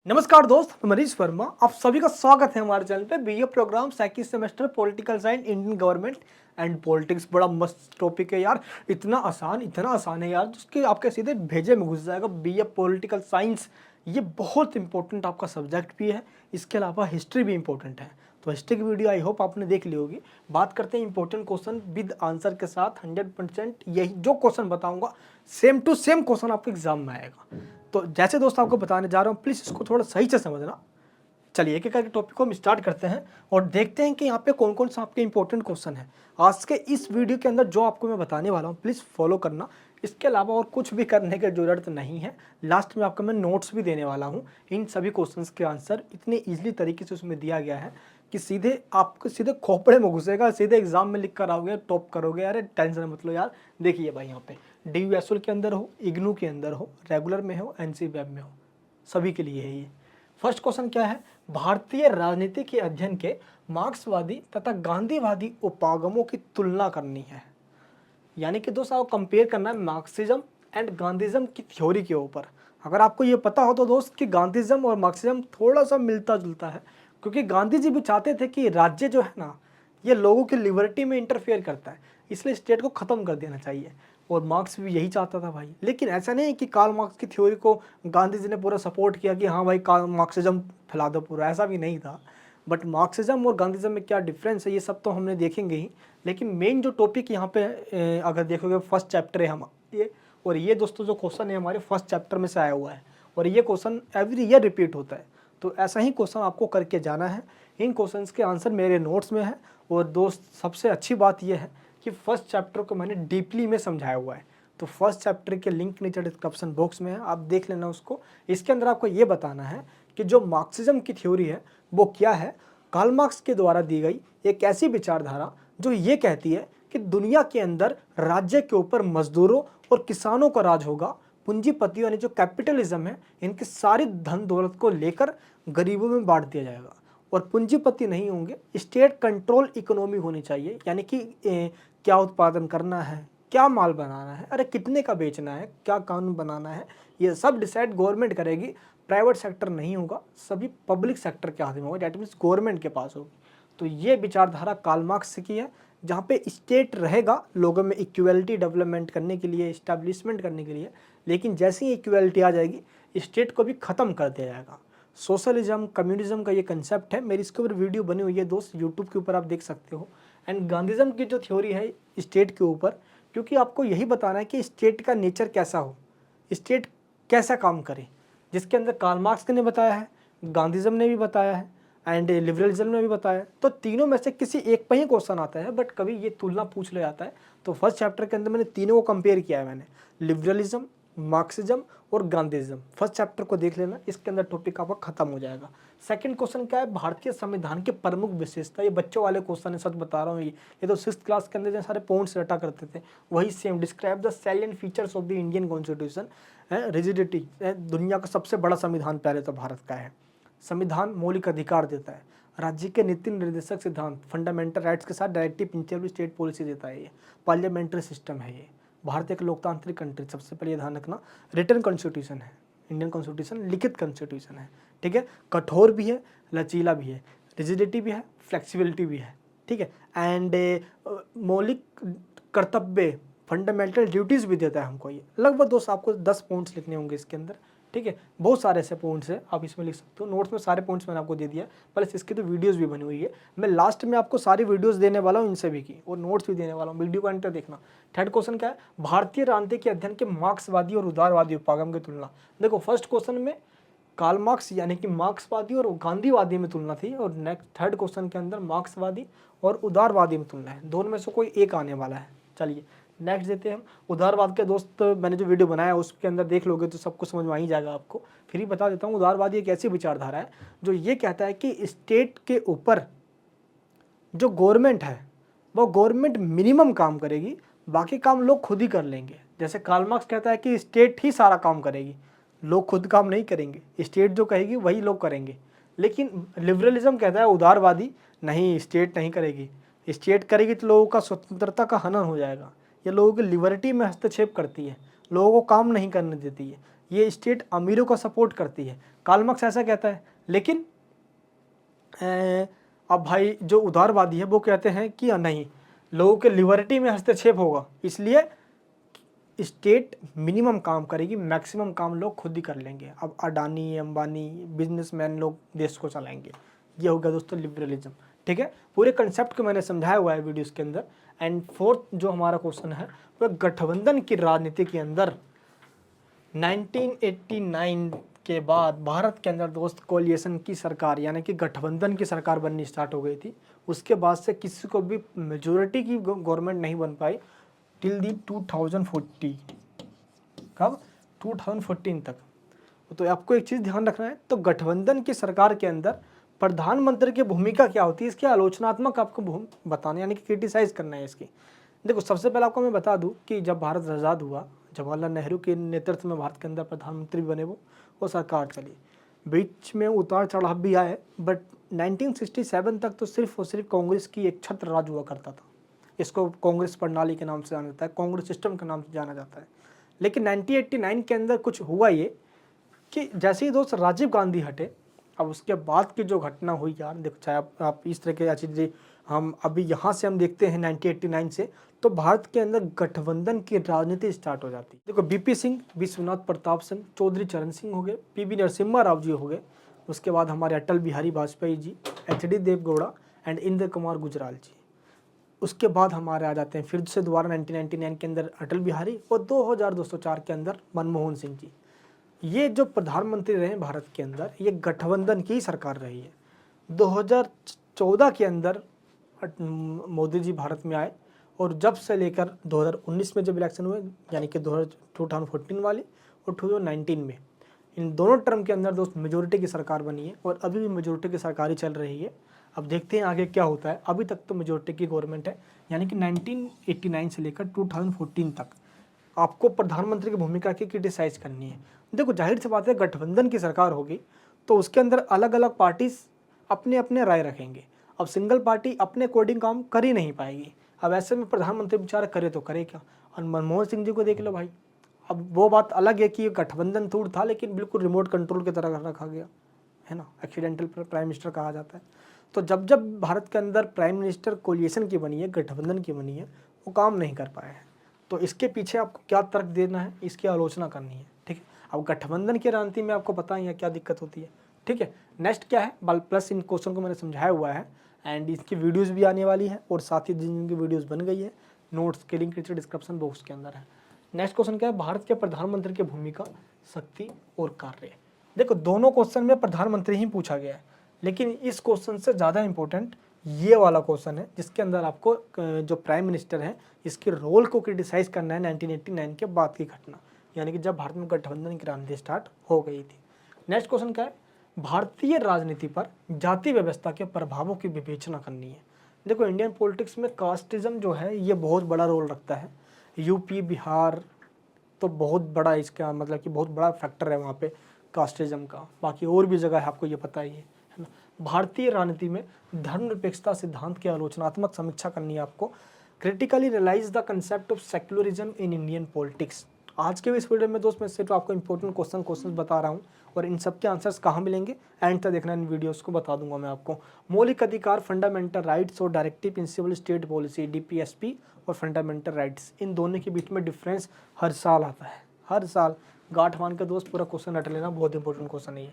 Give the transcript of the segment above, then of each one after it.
नमस्कार दोस्त, मैं मनीष वर्मा। आप सभी का स्वागत है हमारे चैनल पे। BA program second semester political science Indian government and politics. बड़ा मस्त टॉपिक है यार, इतना आसान है यार, जिसके आपके सीधे भेजे में घुस जाएगा। बीए पॉलिटिकल साइंस ये बहुत इंपॉर्टेंट आपका सब्जेक्ट भी है, इसके अलावा हिस्ट्री भी इंपॉर्टेंट है। तो हिस्ट्री की वीडियो आई होप आपने देख ली होगी। बात करते हैं इंपॉर्टेंट क्वेश्चन विद आंसर के साथ। 100% यही जो क्वेश्चन बताऊंगा सेम टू सेम क्वेश्चन आपके एग्जाम में आएगा। तो जैसे दोस्त आपको बताने जा रहा हूँ, प्लीज़ इसको थोड़ा सही से समझना। चलिए एक एक करके टॉपिक को हम स्टार्ट करते हैं और देखते हैं कि यहाँ पे कौन कौन सा आपके इंपॉर्टेंट क्वेश्चन है। आज के इस वीडियो के अंदर जो आपको मैं बताने वाला हूँ प्लीज़ फॉलो करना। इसके अलावा और कुछ भी करने की ज़रूरत नहीं है। लास्ट में आपको मैं नोट्स भी देने वाला हूँ। इन सभी क्वेश्चंस के आंसर इतने ईजिली तरीके से उसमें दिया गया है कि सीधे आपको सीधे खोपड़े में घुसेगा, सीधे एग्जाम में लिख कर आओगे, टॉप करोगे। अरे टेंशन मत लो यार। देखिए भाई, यहाँ पे DU के अंदर हो, इग्नू के अंदर हो, रेगुलर में हो, NC वेब में हो, सभी के लिए है ये। फर्स्ट क्वेश्चन क्या है? भारतीय राजनीति के अध्ययन के मार्क्सवादी तथा गांधीवादी उपागमों की तुलना करनी है। यानी कि दोस्त आपको कंपेयर करना है मार्क्सिज्म एंड गांधीज्म की थ्योरी के ऊपर। अगर आपको ये पता हो तो दोस्त कि गांधीज्म और मार्क्सिज्म थोड़ा सा मिलता जुलता है, क्योंकि गांधी जी भी चाहते थे कि राज्य जो है ना, ये लोगों की लिबर्टी में इंटरफेयर करता है, इसलिए स्टेट को ख़त्म कर देना चाहिए। और मार्क्स भी यही चाहता था भाई। लेकिन ऐसा नहीं है कि कार्ल मार्क्स की थ्योरी को गांधी जी ने पूरा सपोर्ट किया कि हाँ भाई कार्ल मार्क्सिज्म फैला दो पूरा, ऐसा भी नहीं था। बट मार्क्सिज्म और गांधीज्म में क्या डिफरेंस है ये सब तो हमने देखेंगे ही। लेकिन मेन जो टॉपिक यहाँ पे अगर देखोगे फर्स्ट चैप्टर है हम ये, और ये दोस्तों जो क्वेश्चन है हमारे फर्स्ट चैप्टर में से आया हुआ है, और ये क्वेश्चन एवरी ईयर रिपीट होता है। तो ऐसा ही क्वेश्चन आपको करके जाना है। इन क्वेश्चंस के आंसर मेरे नोट्स में है। और दोस्त सबसे अच्छी बात यह है कि फर्स्ट चैप्टर को मैंने डीपली में समझाया हुआ है। तो फर्स्ट चैप्टर के लिंक नीचे डिस्क्रिप्शन बॉक्स में है, आप देख लेना उसको। इसके अंदर आपको ये बताना है कि जो मार्क्सिज्म की थ्योरी है वो क्या है। कार्ल मार्क्स के द्वारा दी गई एक ऐसी विचारधारा जो ये कहती है कि दुनिया के अंदर राज्य के ऊपर मजदूरों और किसानों का राज होगा। पूंजीपतियों यानी जो कैपिटलिज्म है, इनकी सारी धन दौलत को लेकर गरीबों में बांट दिया जाएगा। और पूंजीपति नहीं होंगे, स्टेट कंट्रोल इकोनॉमी होनी चाहिए। यानी कि क्या उत्पादन करना है, क्या माल बनाना है, अरे कितने का बेचना है, क्या कानून बनाना है, ये सब डिसाइड गवर्नमेंट करेगी। प्राइवेट सेक्टर नहीं होगा, सभी पब्लिक सेक्टर के हाथ में होगा, डैट मीन्स गवर्नमेंट के पास होगी। तो ये विचारधारा कार्ल मार्क्स की है, जहाँ पे स्टेट रहेगा लोगों में इक्वलिटी डेवलपमेंट करने के लिए, इस्टेब्लिशमेंट करने के लिए। लेकिन जैसे ही इक्वलिटी आ जाएगी, स्टेट को भी ख़त्म कर दिया जाएगा। सोशलिज्म कम्युनिज्म का ये कंसेप्ट है। मेरी इसके ऊपर वीडियो बनी हुई है दोस्त, यूट्यूब के ऊपर आप देख सकते हो। एंड गांधीज्म की जो थ्योरी है स्टेट के ऊपर, क्योंकि आपको यही बताना है कि स्टेट का नेचर कैसा हो, स्टेट कैसा काम करे, जिसके अंदर कार्ल मार्क्स ने बताया है, गांधीज्म ने भी बताया है, एंड लिबरलिज्म ने भी बताया है। तो तीनों में से किसी एक पर ही क्वेश्चन आता है, बट कभी ये तुलना पूछ लिया जाता है। तो फर्स्ट चैप्टर के अंदर मैंने तीनों को कंपेयर किया है, मैंने लिबरलिज्म, मार्क्सिज्म और गांधीज्म। फर्स्ट चैप्टर को देख लेना, इसके अंदर टॉपिक आपका खत्म हो जाएगा। सेकंड क्वेश्चन क्या है? भारतीय संविधान की प्रमुख विशेषता। ये बच्चों वाले क्वेश्चन है, सच बता रहा हूँ। ये तो सिक्स क्लास के अंदर जो सारे पॉइंट्स रटा करते थे, वही same. Describe the salient features of the Indian constitution है। रिजिडिटी, दुनिया का सबसे बड़ा संविधान पहले तो भारत का है। संविधान मौलिक अधिकार देता है, राज्य के नीति निर्देशक सिद्धांत फंडामेंटल राइट्स के साथ डायरेक्टिव प्रिंसिपल स्टेट पॉलिसी देता है। ये पार्लियामेंट्री सिस्टम है। ये भारत एक लोकतांत्रिक कंट्री, सबसे पहले ध्यान रखना। रिटर्न कॉन्स्टिट्यूशन है, इंडियन कॉन्स्टिट्यूशन लिखित कॉन्स्टिट्यूशन है। ठीक है, कठोर भी है, लचीला भी है, रिजिडिटी भी है, फ्लेक्सिबिलिटी भी है। ठीक है, एंड मौलिक कर्तव्य फंडामेंटल ड्यूटीज़ भी देता है हमको। ये लगभग दोस्त आपको 10 पॉइंट्स लिखने होंगे इसके अंदर। ठीक है, बहुत सारे ऐसे पॉइंट्स हैं, आप इसमें लिख सकते हो। नोट्स में सारे पॉइंट्स मैंने आपको दे दिया, प्लस इसकी तो वीडियोस भी बनी हुई है। मैं लास्ट में आपको सारी वीडियोस देने वाला हूँ, इनसे भी की, और नोट्स भी देने वाला हूँ। वीडियो का अंतर देखना। थर्ड क्वेश्चन क्या है? भारतीय राजनीति के अध्ययन के मार्क्सवादी और उदारवादी उपागम की तुलना। देखो फर्स्ट क्वेश्चन में कार्ल मार्क्स यानी कि मार्क्सवादी और गांधीवादी में तुलना थी, और नेक्स्ट थर्ड क्वेश्चन के अंदर मार्क्सवादी और उदारवादी में तुलना है। दोनों में से कोई एक आने वाला है। चलिए नेक्स्ट देते हैं हम। उदारवाद के दोस्त मैंने जो वीडियो बनाया उसके अंदर देख लोगे तो सब कुछ समझ में आ ही जाएगा आपको। फिर ही बता देता हूँ, उदारवादी एक ऐसी विचारधारा है जो ये कहता है कि स्टेट के ऊपर जो गवर्नमेंट है वो गवर्नमेंट मिनिमम काम करेगी, बाकी काम लोग खुद ही कर लेंगे। जैसे कार्ल मार्क्स कहता है कि स्टेट ही सारा काम करेगी, लोग खुद काम नहीं करेंगे, स्टेट जो कहेगी वही लोग करेंगे। लेकिन लिबरलिज्म कहता है उदारवादी, नहीं स्टेट नहीं करेगी, स्टेट करेगी तो लोगों का स्वतंत्रता का हनन हो जाएगा, ये लोगों की लिबर्टी में हस्तक्षेप करती है, लोगों को काम नहीं करने देती है, ये स्टेट अमीरों को सपोर्ट करती है, कार्ल मार्क्स ऐसा कहता है। लेकिन अब भाई जो उदारवादी है वो कहते हैं कि नहीं, लोगों के लिबर्टी में हस्तक्षेप होगा, इसलिए स्टेट मिनिमम काम करेगी, मैक्सिमम काम लोग खुद ही कर लेंगे। अब अडानी, अंबानी, बिजनेसमैन लोग देश को चलाएंगे। ये हो गया दोस्तों लिबरलिज्म। ठीक है, पूरे कंसेप्ट को मैंने समझाया हुआ है वीडियोस के अंदर। एंड फोर्थ जो हमारा क्वेश्चन है वो गठबंधन की राजनीति के अंदर 1989 के बाद भारत के अंदर दोस्त कोलिएशन की सरकार यानी कि गठबंधन की सरकार बननी स्टार्ट हो गई थी। उसके बाद से किसी को भी मेजोरिटी की गवर्नमेंट नहीं बन पाई टिल दी 2040। कब? 2014 तक। तो आपको एक चीज़ ध्यान रखना है, तो गठबंधन की सरकार के अंदर प्रधानमंत्री की भूमिका क्या होती है, इसकी आलोचनात्मक आपको बताना यानी कि क्रिटिसाइज करना है इसकी। देखो, सबसे पहले आपको मैं बता दूं कि जब भारत आज़ाद हुआ, जवाहरलाल नेहरू के नेतृत्व में भारत के अंदर प्रधानमंत्री बने वो सरकार चली। बीच में उतार चढ़ाव भी आए, बट 1967 तक तो सिर्फ और सिर्फ कांग्रेस की एक छत्र राज हुआ करता था। इसको कांग्रेस प्रणाली के नाम से जाना जाता है, कांग्रेस सिस्टम के नाम से जाना जाता है। लेकिन 1989 के अंदर कुछ हुआ ये कि जैसे ही दोस्त राजीव गांधी हटे, अब उसके बाद की जो घटना हुई यार, देखो चाहे आप इस तरह के चीज़ें हम अभी यहाँ से हम देखते हैं 1989 से, तो भारत के अंदर गठबंधन की राजनीति स्टार्ट हो जाती है। देखो, बीपी सिंह, विश्वनाथ प्रताप सिंह, चौधरी चरण सिंह हो गए, पीवी नरसिम्हा राव जी हो गए, उसके बाद हमारे अटल बिहारी वाजपेयी जी, एचडी देवगौड़ा एंड इंद्र कुमार गुजराल जी। उसके बाद हमारे आ जाते हैं फिर से दोबारा 1999 के अंदर अटल बिहारी, और 2004 के अंदर मनमोहन सिंह जी। ये जो प्रधानमंत्री रहे भारत के अंदर, ये गठबंधन की सरकार रही है। 2014 के अंदर मोदी जी भारत में आए, और जब से लेकर 2019 में जब इलेक्शन हुए, यानी कि 2014 वाली और 2019 में, इन दोनों टर्म के अंदर दोस्त मेजोरिटी की सरकार बनी है, और अभी भी मेजोरिटी की सरकार ही चल रही है। अब देखते हैं आगे क्या होता है। अभी तक तो मेजोरिटी की गवर्नमेंट है, यानी कि 1989 से लेकर 2014 तक आपको प्रधानमंत्री की भूमिका की क्रिटिसाइज करनी है। देखो, जाहिर सी बात है, गठबंधन की सरकार होगी तो उसके अंदर अलग अलग पार्टीज अपने अपने राय रखेंगे। अब सिंगल पार्टी अपने अकॉर्डिंग काम कर ही नहीं पाएगी। अब ऐसे में प्रधानमंत्री बेचारा करे तो करे क्या। और मनमोहन सिंह जी को देख लो भाई, अब वो बात अलग है कि गठबंधन टूट था, लेकिन बिल्कुल रिमोट कंट्रोल की तरह रखा गया है ना, एक्सीडेंटल प्राइम मिनिस्टर कहा जाता है। तो जब जब भारत के अंदर प्राइम मिनिस्टर कोलिएशन की बनी है, गठबंधन की बनी है, वो काम नहीं कर पाए हैं। तो इसके पीछे आपको क्या तर्क देना है, इसकी आलोचना करनी है। ठीक है, अब गठबंधन की राजनीति में आपको पता ही है क्या दिक्कत होती है। ठीक है, नेक्स्ट क्या है, बल प्लस इन क्वेश्चन को मैंने समझाया हुआ है, एंड इसकी वीडियोज़ भी आने वाली है, और साथ ही जिनकी वीडियोज़ बन गई है नोट्स के लिंक नीचे डिस्क्रिप्शन बॉक्स के अंदर है। नेक्स्ट क्वेश्चन क्या है, भारत के प्रधानमंत्री की भूमिका, शक्ति और कार्य। देखो, दोनों क्वेश्चन में प्रधानमंत्री ही पूछा गया है, लेकिन इस क्वेश्चन से ज़्यादा इंपॉर्टेंट ये वाला क्वेश्चन है, जिसके अंदर आपको जो प्राइम मिनिस्टर है इसके रोल को क्रिटिसाइज करना है 1989 के बाद की घटना, यानी कि जब भारत में गठबंधन की राजनीति स्टार्ट हो गई थी। नेक्स्ट क्वेश्चन क्या है, भारतीय राजनीति पर जाति व्यवस्था के प्रभावों की विवेचना करनी है। देखो, इंडियन पॉलिटिक्स में कास्टिज्म जो है ये बहुत बड़ा रोल रखता है। यूपी, बिहार तो बहुत बड़ा इसका मतलब कि बहुत बड़ा फैक्टर है वहाँ पे कास्टिज्म का। बाकी और भी जगह है, आपको ये पता ही है ना। भारतीय राजनीति में धर्मनिरपेक्षता सिद्धांत की आलोचनात्मक समीक्षा करनी है आपको। Critically realise the concept of secularism in Indian politics. आज के इस वीडियो में दोस्त मैं सिर्फ आपको इंपॉर्टेंट क्वेश्चन बता रहा हूँ, और इन सब के आंसर्स कहाँ मिलेंगे एंड तक देखना, इन वीडियोस को बता दूंगा मैं आपको। मौलिक अधिकार, फंडामेंटल राइट्स और directive principle state policy, DPSP और फंडामेंटल राइट्स, इन दोनों के बीच में डिफरेंस हर साल आता है, हर साल। गांठ मान के दोस्त पूरा क्वेश्चन रट लेना, बहुत इंपॉर्टेंट क्वेश्चन है ये।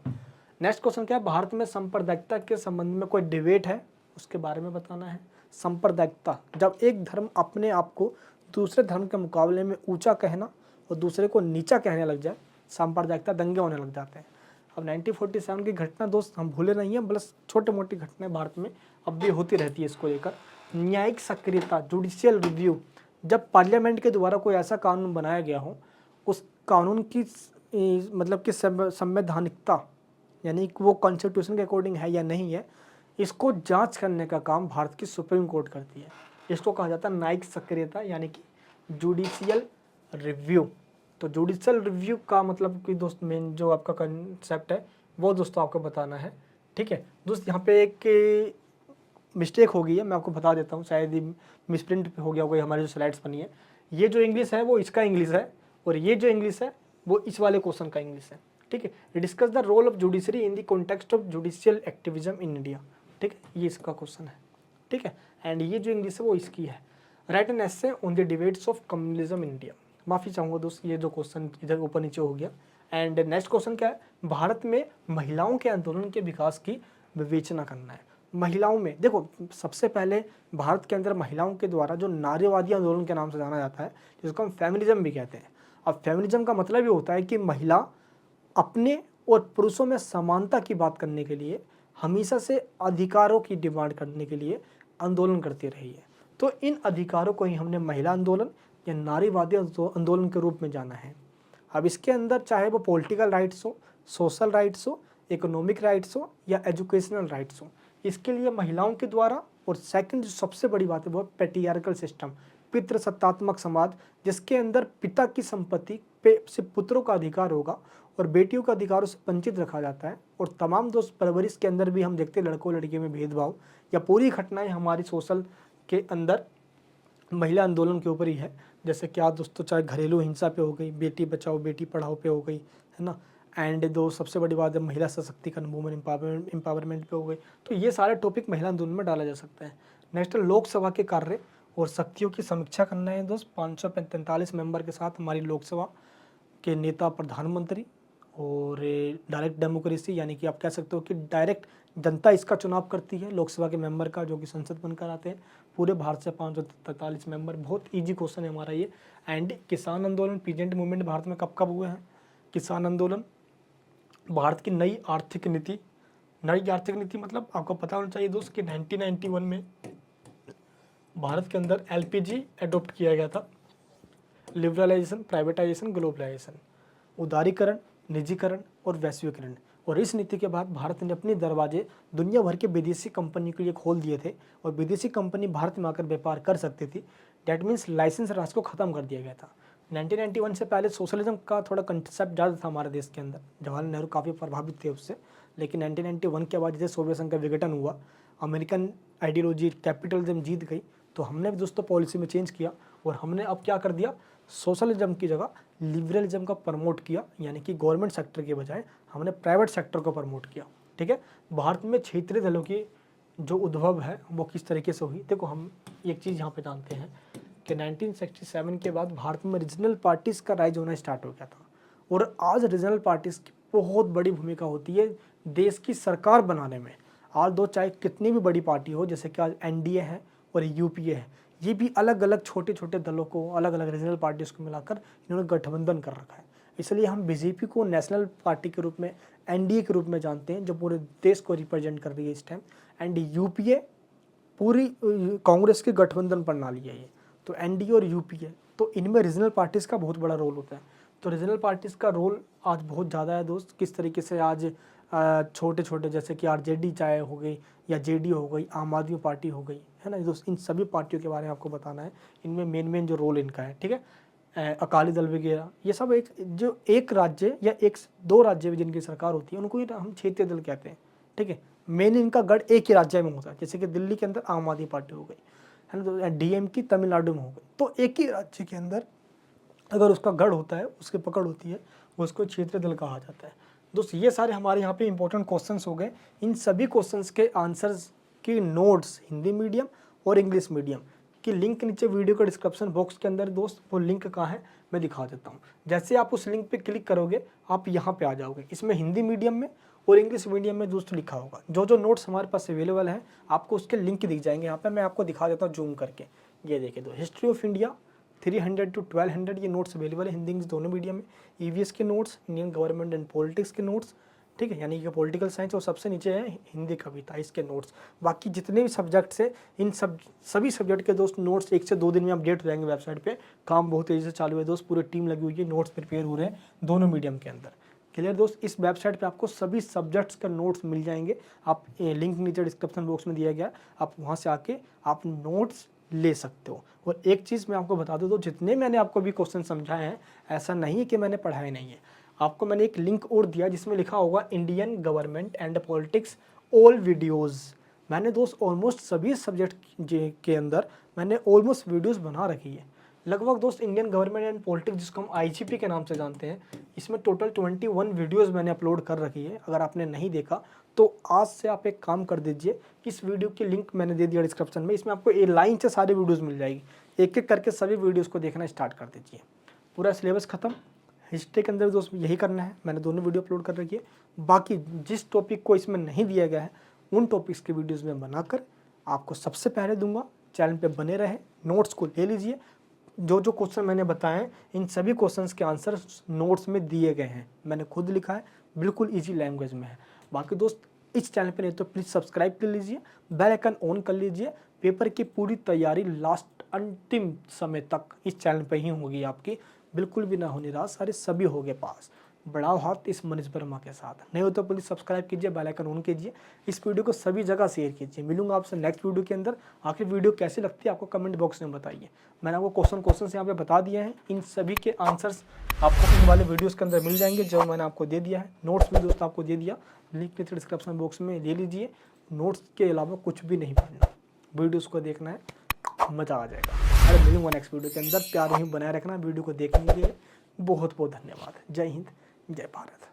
नेक्स्ट क्वेश्चन क्या है, भारत में सांप्रदायिकता के संबंध में कोई डिबेट है, उसके बारे में बताना है। सांप्रदायिकता, जब एक धर्म अपने आप को दूसरे धर्म के मुकाबले में ऊंचा कहना और दूसरे को नीचा कहने लग जाए, सांप्रदायिकता, दंगे होने लग जाते हैं। अब 1947 की घटना दोस्त हम भूले नहीं हैं, बस छोटी मोटी घटनाएं भारत में अब भी होती रहती है इसको लेकर। न्यायिक सक्रियता, जुडिशियल रिव्यू, जब पार्लियामेंट के द्वारा कोई ऐसा कानून बनाया गया हो, उस कानून की मतलब कि संवैधानिकता, यानी कि वो कॉन्स्टिट्यूशन के अकॉर्डिंग है या नहीं है, इसको जांच करने का काम भारत की सुप्रीम कोर्ट करती है। इसको कहा जाता है न्यायिक सक्रियता, यानी कि जुडिशियल रिव्यू। तो जुडिशियल रिव्यू का मतलब कि दोस्त मेन जो आपका कंसेप्ट है वो दोस्तों आपको बताना है। ठीक है दोस्त, यहाँ पे एक मिस्टेक हो गई है, मैं आपको बता देता हूँ, शायद ही मिसप्रिंट हो गया होगा हमारी जो स्लाइड्स बनी है। ये जो इंग्लिश है वो इसका इंग्लिश है, और ये जो इंग्लिश है वो इस वाले क्वेश्चन का इंग्लिश है, ठीक है। Discuss the role of judiciary in the context of judicial activism in India, ठीक है, ये इसका क्वेश्चन है, ठीक है। एंड ये जो इंग्लिश है वो इसकी है, right an essay on the debates of communalism in India. माफ़ी चाहूँगा दोस्त, ये जो क्वेश्चन इधर ऊपर नीचे हो गया। एंड नेक्स्ट क्वेश्चन क्या है, भारत में महिलाओं के आंदोलन के विकास की विवेचना करना है। महिलाओं में देखो, सबसे पहले भारत के अंदर महिलाओं के द्वारा जो नारीवादी आंदोलन के नाम से जाना जाता है, जिसको हम फेमिनिज्म भी कहते हैं। अब फेमिनिज्म का मतलब ये होता है कि महिला अपने और पुरुषों में समानता की बात करने के लिए, हमेशा से अधिकारों की डिमांड करने के लिए आंदोलन करती रही है। तो इन अधिकारों को ही हमने महिला आंदोलन या नारीवादी आंदोलन के रूप में जाना है। अब इसके अंदर चाहे वो पॉलिटिकल राइट्स हो, सोशल राइट्स हो, इकोनॉमिक राइट्स हो या एजुकेशनल राइट्स हो, इसके लिए महिलाओं के द्वारा, और सेकंड जो सबसे बड़ी बात है वो पैट्रियार्कल सिस्टम, पितृसत्तात्मक समाज, जिसके अंदर पिता की संपत्ति पे से पुत्रों का अधिकार होगा और बेटियों का अधिकारों से वंचित रखा जाता है। और तमाम दोस्त परवरिश के अंदर भी हम देखते हैं लड़कों लड़कियों में भेदभाव, या पूरी घटनाएं हमारी सोशल के अंदर महिला आंदोलन के ऊपर ही है। जैसे क्या दोस्तों, चाहे घरेलू हिंसा पे हो गई, बेटी बचाओ बेटी पढ़ाओ पे हो गई, है ना। एंड दो सबसे बड़ी बात है महिला सशक्तिकरण, वुमेन एम्पावरमेंट पे हो गई। तो ये सारे टॉपिक महिला आंदोलन में डाला जा सकता है। नेक्स्ट, लोकसभा के कार्य और शक्तियों की समीक्षा करना है दोस्त। 543 मेंबर के साथ हमारी लोकसभा के नेता प्रधानमंत्री, और डायरेक्ट डेमोक्रेसी, यानी कि आप कह सकते हो कि डायरेक्ट जनता इसका चुनाव करती है लोकसभा के मेंबर का, जो कि संसद बनकर आते हैं। पूरे भारत से 543 मेंबर, बहुत इजी क्वेश्चन है हमारा ये। एंड किसान आंदोलन, पीजेंट मूवमेंट भारत में कब कब हुए हैं? किसान आंदोलन, भारत की नई आर्थिक नीति, नई आर्थिक नीति मतलब आपको पता होना चाहिए दोस्त कि 1991 में भारत के अंदर एलपीजी एडॉप्ट किया गया था। लिबरलाइजेशन, प्राइवेटाइजेशन, ग्लोबलाइजेशन, उदारीकरण, निजीकरण और वैश्वीकरण। और इस नीति के बाद भारत ने अपने दरवाजे दुनिया भर के विदेशी कंपनी के लिए खोल दिए थे, और विदेशी कंपनी भारत में आकर व्यापार कर सकती थी। डैट मीन्स लाइसेंस राज को ख़त्म कर दिया गया था। 1991 से पहले सोशलिज्म का थोड़ा कंसेप्ट ज़्यादा था हमारे देश के अंदर, जवाहरलाल नेहरू काफ़ी प्रभावित थे उससे। लेकिन 1991 के बाद जैसे सोवियत संघ का विघटन हुआ, अमेरिकन आइडियोलॉजी कैपिटलिज्म जीत गई, तो हमने भी दोस्तों पॉलिसी में चेंज किया, और हमने अब क्या कर दिया, सोशलिज्म की जगह लिबरलिज्म का प्रमोट किया, यानी कि गवर्नमेंट सेक्टर के बजाय हमने प्राइवेट सेक्टर को प्रमोट किया, ठीक है। भारत में क्षेत्रीय दलों की जो उद्भव है वो किस तरीके से हुई, देखो हम एक चीज़ यहाँ पे जानते हैं कि 1967 के बाद भारत में रीजनल पार्टीज़ का राइज होना स्टार्ट हो गया था, और आज रीजनल पार्टीज़ की बहुत बड़ी भूमिका होती है देश की सरकार बनाने में। आज दो चाहे कितनी भी बड़ी पार्टी हो, जैसे कि आज एनडीए है और यूपीए है, ये भी अलग अलग छोटे छोटे दलों को, अलग अलग रीजनल पार्टीज़ को मिलाकर इन्होंने गठबंधन कर रखा है। इसलिए हम बीजेपी को नेशनल पार्टी के रूप में, एनडीए के रूप में जानते हैं, जो पूरे देश को रिप्रेजेंट कर रही है इस टाइम। एंड यूपीए पूरी कांग्रेस के गठबंधन प्रणाली है ये। तो एनडीए और यूपीए, तो इनमें रीजनल पार्टीज़ का बहुत बड़ा रोल होता है। तो रीजनल पार्टीज़ का रोल आज बहुत ज़्यादा है दोस्त। किस तरीके से आज छोटे छोटे, जैसे कि आरजेडी चाहे हो गई या जेडी हो गई, आम आदमी पार्टी हो गई, है ना दोस्त, इन सभी पार्टियों के बारे में आपको बताना है। इनमें मेन जो रोल इनका है, ठीक है। अकाली दल वगैरह, ये सब एक राज्य या दो राज्य में जिनकी सरकार होती है उनको हम क्षेत्रीय दल कहते हैं, ठीक है। मेन इनका गढ़ एक ही राज्य में होता है, जैसे कि दिल्ली के अंदर आम आदमी पार्टी हो गई, है ना, तो डीएम की तमिलनाडु में हो गई। तो एक ही राज्य के अंदर अगर उसका गढ़ होता है, उसकी पकड़ होती है, उसको क्षेत्रीय दल कहा जाता है। दोस्त ये सारे हमारे यहाँ पे इंपॉर्टेंट क्वेश्चंस हो गए। इन सभी क्वेश्चंस के आंसर्स की नोट्स हिंदी मीडियम और इंग्लिश मीडियम की लिंक नीचे वीडियो के डिस्क्रिप्शन बॉक्स के अंदर दोस्त, वो लिंक कहाँ है मैं दिखा देता हूँ। जैसे आप उस लिंक पे क्लिक करोगे आप यहाँ पे आ जाओगे। इसमें हिंदी मीडियम में और इंग्लिश मीडियम में दोस्त लिखा होगा। जो जो नोट्स हमारे पास अवेलेबल है आपको उसके लिंक दिख जाएंगे। यहाँ पे मैं आपको दिखा देता हूँ जूम करके। ये देखिए दो, हिस्ट्री ऑफ इंडिया 300 to 1200 ये नोट्स अवेलेबल है हिंदी इंग्लिश दोनों मीडियम में। ईवीएस के notes, Indian government and politics के नोट्स, ठीक है, यानी कि पॉलिटिकल साइंस, और सबसे नीचे है हिंदी कविता, इसके नोट्स। बाकी जितने भी सब्जेक्ट्स है, इन सभी सब्जेक्ट के दोस्त नोट्स 1 से 2 दिन में अपडेट हो जाएंगे वेबसाइट पे। काम बहुत तेज़ी से चालू है दोस्त, पूरी टीम लगी हुई है, नोट्स प्रिपेयर हो रहे हैं दोनों मीडियम के अंदर। क्लियर दोस्त, इस वेबसाइट पे आपको सभी सब्जेक्ट्स का नोट्स मिल जाएंगे। आप लिंक नीचे डिस्क्रिप्शन बॉक्स में दिया गया, आप वहाँ से आके आप नोट्स ले सकते हो। और एक चीज़ मैं आपको बता दूँ, तो जितने मैंने आपको भी क्वेश्चन समझाए हैं, ऐसा नहीं है कि मैंने पढ़ाए नहीं है। आपको मैंने एक लिंक और दिया जिसमें लिखा होगा Indian government and politics all videos. मैंने दोस्त ऑलमोस्ट सभी सब्जेक्ट के अंदर मैंने ऑलमोस्ट वीडियोज़ बना रखी है। लगभग दोस्त इंडियन गवर्नमेंट एंड पॉलिटिक्स, जिसको हम IGP के नाम से जानते हैं, इसमें टोटल 21 वीडियोस मैंने अपलोड कर रखी है। अगर आपने नहीं देखा तो आज से आप एक काम कर दीजिए, इस वीडियो की लिंक मैंने दे दिया डिस्क्रिप्शन में, इसमें आपको एक लाइन से सारी वीडियोस मिल जाएगी। एक एक करके सभी वीडियोस को देखना स्टार्ट कर दीजिए। पूरा सिलेबस खत्म। हिस्ट्री के अंदर दोस्त यही करना है, मैंने दोनों वीडियो अपलोड कर रखी है। बाकी जिस टॉपिक को इसमें नहीं दिया गया है उन टॉपिक्स की वीडियोज़ में बनाकर आपको सबसे पहले दूंगा। चैनल पे बने रहे, नोट्स को ले लीजिए। जो जो क्वेश्चन मैंने बताए हैं इन सभी क्वेश्चंस के आंसर नोट्स में दिए गए हैं, मैंने खुद लिखा है, बिल्कुल इजी लैंग्वेज में है। बाकी दोस्त इस चैनल पे नहीं तो प्लीज़ सब्सक्राइब कर लीजिए, बेल आइकन ऑन कर लीजिए। पेपर की पूरी तैयारी लास्ट अंतिम समय तक इस चैनल पे ही होगी आपकी, बिल्कुल भी ना हो निराश। सारे सभी हो गए पास। बढ़ाओ हाथ इस मनीष वर्मा के साथ। नहीं हो तो प्लीज़ सब्सक्राइब कीजिए, बेल आइकन ऑन कीजिए, इस वीडियो को सभी जगह शेयर कीजिए। मिलूंगा आपसे नेक्स्ट वीडियो के अंदर। आखिर वीडियो कैसी लगती है आपको कमेंट बॉक्स में बताइए। मैंने आपको क्वेश्चन यहाँ पे बता दिए हैं, इन सभी के आंसर्स आपको इन वाले वीडियोस के अंदर मिल जाएंगे जो मैंने आपको दे दिया है। नोट्स भी दोस्त आपको दे दिया, लिंक नीचे डिस्क्रिप्शन बॉक्स में ले लीजिए। नोट्स के अलावा कुछ भी नहीं पढ़ना, वीडियोज़ को देखना है, मज़ा आ जाएगा। अरे मिलूंगा नेक्स्ट वीडियो के अंदर। प्यार ही बनाए रखना वीडियो को देखने के लिए। बहुत बहुत धन्यवाद। जय हिंद, जय भारत।